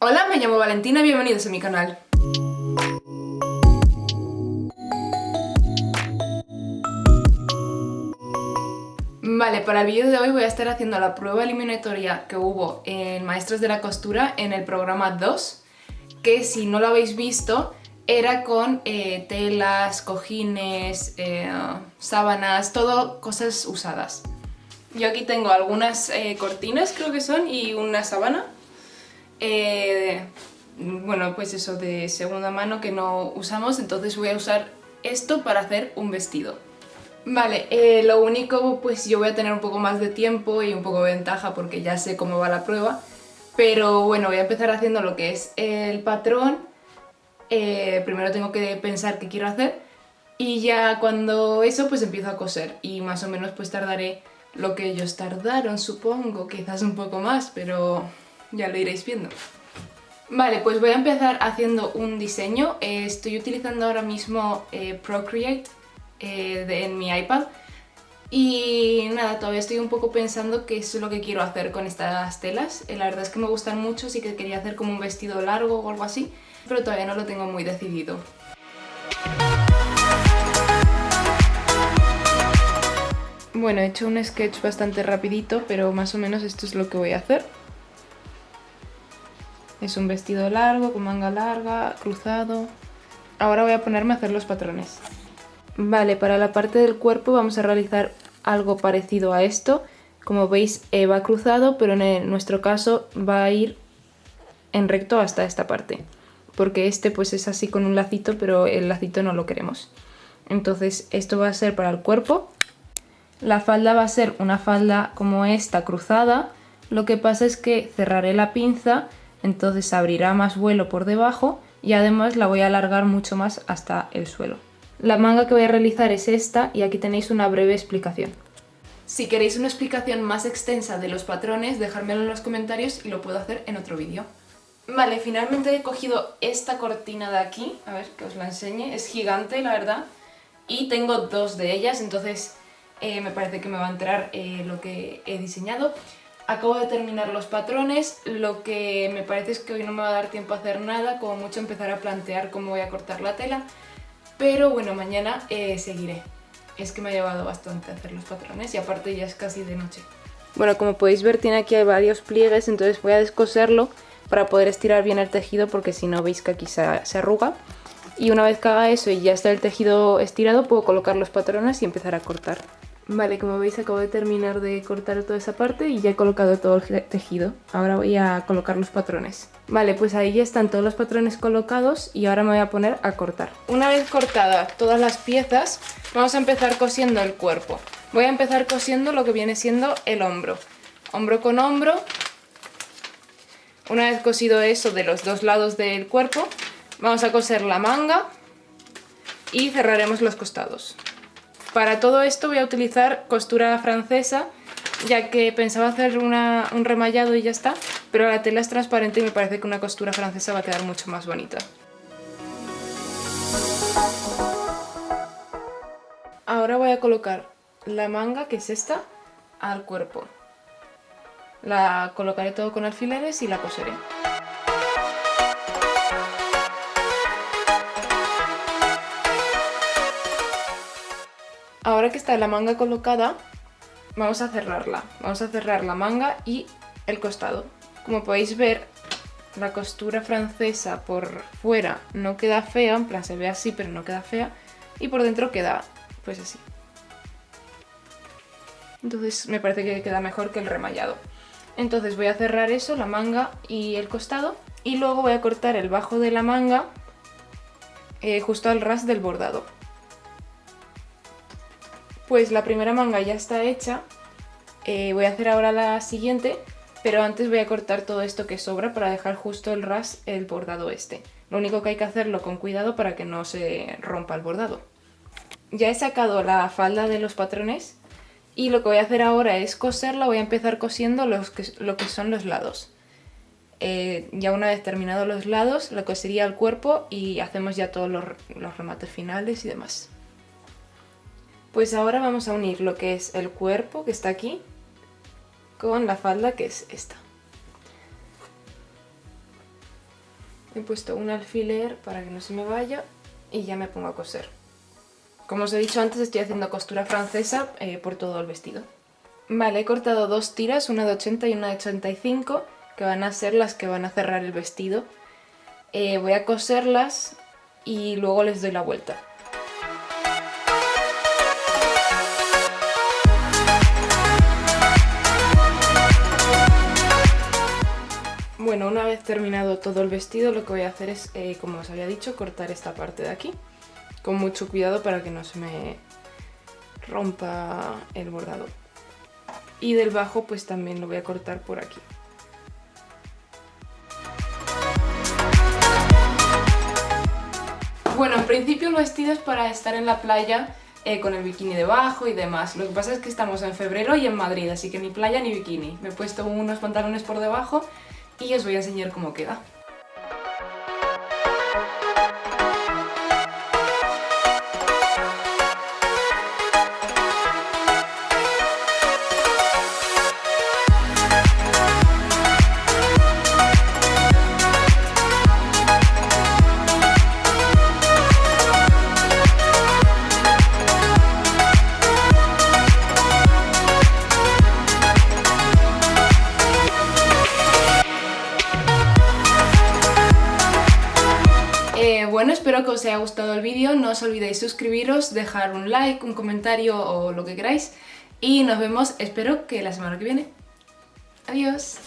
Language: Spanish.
Hola, me llamo Valentina y bienvenidos a mi canal. Vale, para el vídeo de hoy voy a estar haciendo la prueba eliminatoria que hubo en Maestros de la Costura en el programa 2, que si no lo habéis visto, era con telas, cojines, sábanas, todo cosas usadas. Yo aquí tengo algunas cortinas, creo que son, y una sábana. Bueno, pues eso de segunda mano que no usamos, entonces voy a usar esto para hacer un vestido. Vale, lo único, pues yo voy a tener un poco más de tiempo y un poco de ventaja porque ya sé cómo va la prueba, pero bueno, voy a empezar haciendo lo que es el patrón. Primero tengo que pensar qué quiero hacer y ya cuando eso pues empiezo a coser y más o menos pues tardaré lo que ellos tardaron, supongo, quizás un poco más, pero ya lo iréis viendo. Vale, pues voy a empezar haciendo un diseño. Estoy utilizando ahora mismo Procreate en mi iPad. Y nada, todavía estoy un poco pensando qué es lo que quiero hacer con estas telas. La verdad es que me gustan mucho, sí que quería hacer como un vestido largo o algo así, pero todavía no lo tengo muy decidido. Bueno, he hecho un sketch bastante rapidito, pero más o menos esto es lo que voy a hacer. Es un vestido largo, con manga larga, cruzado. Ahora voy a ponerme a hacer los patrones. Vale, para la parte del cuerpo vamos a realizar algo parecido a esto. Como veis va cruzado, pero en nuestro caso va a ir en recto hasta esta parte. Porque este pues es así con un lacito, pero el lacito no lo queremos. Entonces esto va a ser para el cuerpo. La falda va a ser una falda como esta, cruzada. Lo que pasa es que cerraré la pinza, entonces abrirá más vuelo por debajo y además la voy a alargar mucho más hasta el suelo. La manga que voy a realizar es esta y aquí tenéis una breve explicación. Si queréis una explicación más extensa de los patrones, dejármelo en los comentarios y lo puedo hacer en otro vídeo. Vale, finalmente he cogido esta cortina de aquí, a ver que os la enseñe, es gigante la verdad, y tengo dos de ellas, entonces me parece que me va a entrar lo que he diseñado. Acabo de terminar los patrones, lo que me parece es que hoy no me va a dar tiempo a hacer nada, como mucho empezar a plantear cómo voy a cortar la tela, pero bueno, mañana seguiré. Es que me ha llevado bastante hacer los patrones y aparte ya es casi de noche. Bueno, como podéis ver tiene aquí varios pliegues, entonces voy a descoserlo para poder estirar bien el tejido porque si no veis que aquí se arruga. Y una vez que haga eso y ya está el tejido estirado, puedo colocar los patrones y empezar a cortar. Vale, como veis acabo de terminar de cortar toda esa parte y ya he colocado todo el tejido. Ahora voy a colocar los patrones. Vale, pues ahí ya están todos los patrones colocados y ahora me voy a poner a cortar. Una vez cortadas todas las piezas, vamos a empezar cosiendo el cuerpo. Voy a empezar cosiendo lo que viene siendo el hombro. Hombro con hombro. Una vez cosido eso de los dos lados del cuerpo, vamos a coser la manga y cerraremos los costados. Para todo esto voy a utilizar costura francesa, ya que pensaba hacer un remallado y ya está, pero la tela es transparente y me parece que una costura francesa va a quedar mucho más bonita. Ahora voy a colocar la manga, que es esta, al cuerpo. La colocaré todo con alfileres y la coseré. Ahora que está la manga colocada, vamos a cerrarla. Vamos a cerrar la manga y el costado. Como podéis ver, la costura francesa por fuera no queda fea, en plan se ve así pero no queda fea, y por dentro queda pues así. Entonces me parece que queda mejor que el remallado. Entonces voy a cerrar eso, la manga y el costado, y luego voy a cortar el bajo de la manga justo al ras del bordado. Pues la primera manga ya está hecha, voy a hacer ahora la siguiente, pero antes voy a cortar todo esto que sobra para dejar justo el ras, el bordado este. Lo único que hay que hacerlo con cuidado para que no se rompa el bordado. Ya he sacado la falda de los patrones y lo que voy a hacer ahora es coserla. Voy a empezar cosiendo lo que son los lados. Ya una vez terminado los lados, la cosería al cuerpo y hacemos ya todos los remates finales y demás. Pues ahora vamos a unir lo que es el cuerpo, que está aquí, con la falda, que es esta. He puesto un alfiler para que no se me vaya y ya me pongo a coser. Como os he dicho antes, estoy haciendo costura francesa por todo el vestido. Vale, he cortado 2 tiras, una de 80 y una de 85, que van a ser las que van a cerrar el vestido. Voy a coserlas y luego les doy la vuelta. Bueno, una vez terminado todo el vestido, lo que voy a hacer es, como os había dicho, cortar esta parte de aquí. Con mucho cuidado para que no se me rompa el bordado. Y del bajo pues también lo voy a cortar por aquí. Bueno, en principio el vestido es para estar en la playa con el bikini debajo y demás. Lo que pasa es que estamos en febrero y en Madrid, así que ni playa ni bikini. Me he puesto unos pantalones por debajo y os voy a enseñar cómo queda. Bueno, espero que os haya gustado el vídeo, no os olvidéis suscribiros, dejar un like, un comentario o lo que queráis y nos vemos, espero que la semana que viene. Adiós.